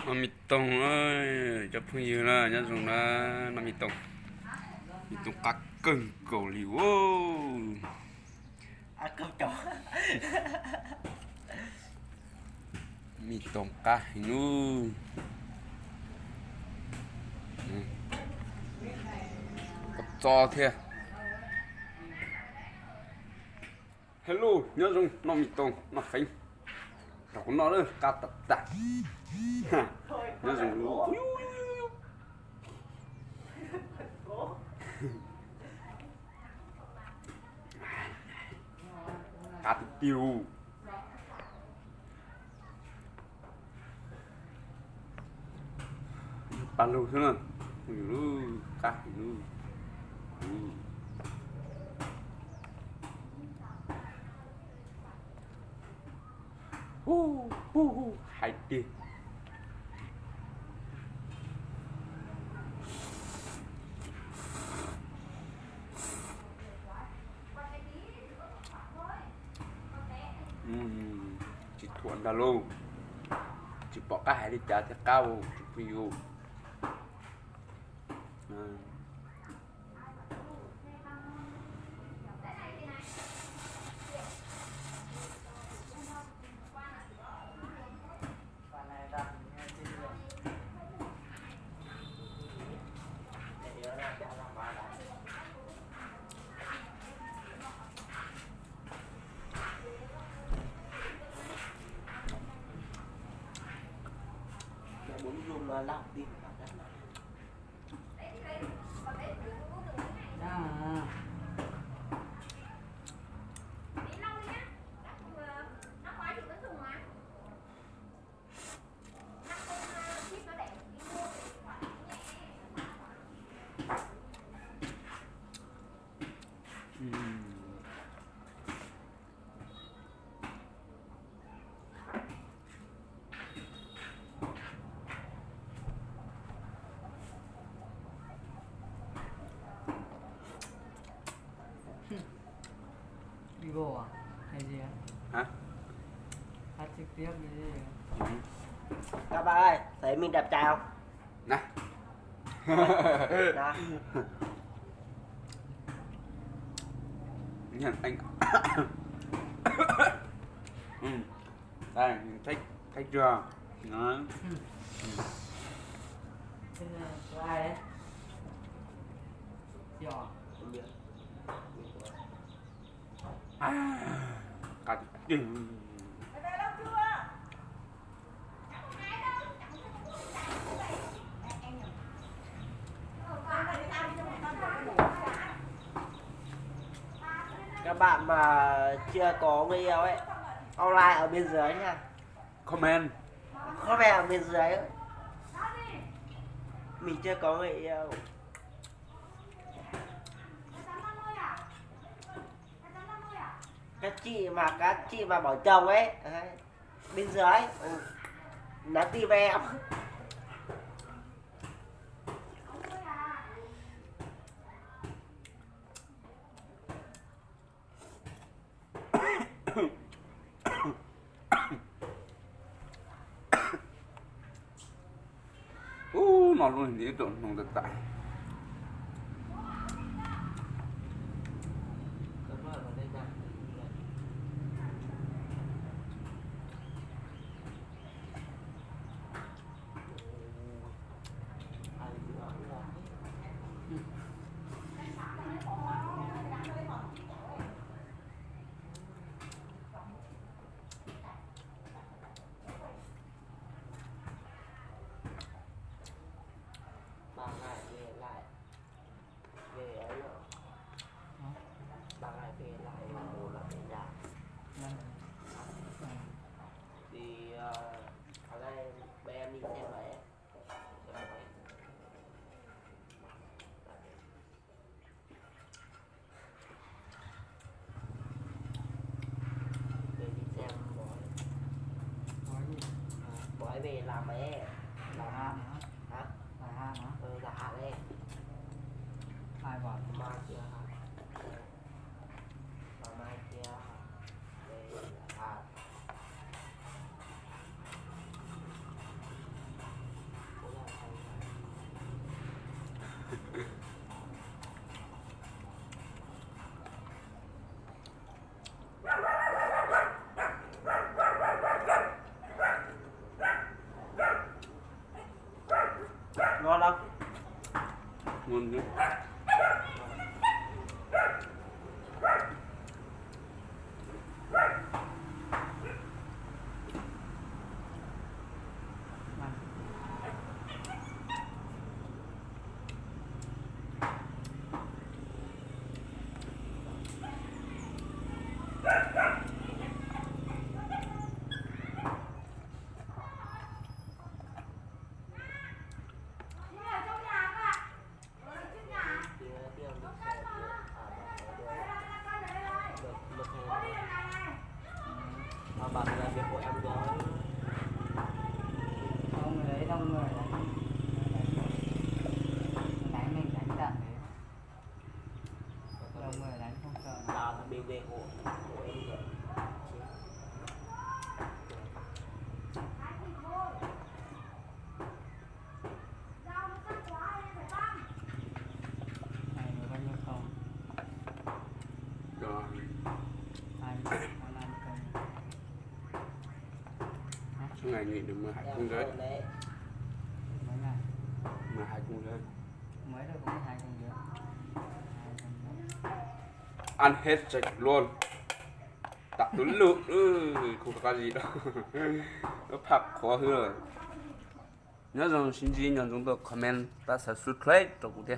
Nó mì tông ơi, cho phương như là nhá dùng là nó mì tông cá cưng cầu liu ô, Cơm chó. mì tông cá hình nu, có to thế. Hello, nhớ dùng nó mì tông nó phanh, rồi cũng nó nữa cá tạt tạt, nhớ dùng cá tiêu. Palu sana. Kaki lu. Hai đi. Chỉ thuận ra luôn. Chỉ bỏ cái hai đi chả cho cao view. Muốn dùng lọc đi vào đất này. Vivo à? Hay gì á? Hả? Hát trực tiếp cái gì á? Các bạn ơi, thấy mình đẹp trai không? Nè. Đó. Nhận anh. Đây, thấy chưa? Đó. Thế là có ai đấy? Giò. Cả Các bạn mà chưa có người yêu ấy, online ở bên dưới nha. comment. Comment ở bên dưới ấy. Mình chưa có người yêu. Các chị mà bỏ chồng ấy, bên dưới nhắn tin với em. Nó luôn thì tụi nó được tại. Thì ở đây bé em đi xem vậy. Về đi xem bói về làm ấy, Là hát hả? hả? Là hát hả? Là hạ đây. Ai bảo? Mai kia hả? Và mai kia về hạ. ngon không? Ngon chứ. Bạn là việc của em rồi. Không người đấy đông người đánh mình đánh tận đấy, đông người đánh không sợ. Là BB của em rồi. Này mới bao nhiêu không? Rồi. Hai cân. Suốt ngày nghỉ được 12 cung rưỡi. Mấy ngày 12 cung rưỡi. mới được cũng 2 cân rưỡi. Ăn hết sạch luôn. Tạ túi lượng không có cái gì đâu. Nó phạt khó hơn rồi. Nhớ rằng xin gì nhận chúng tôi comment ta sẽ subscribe cho cụ thể.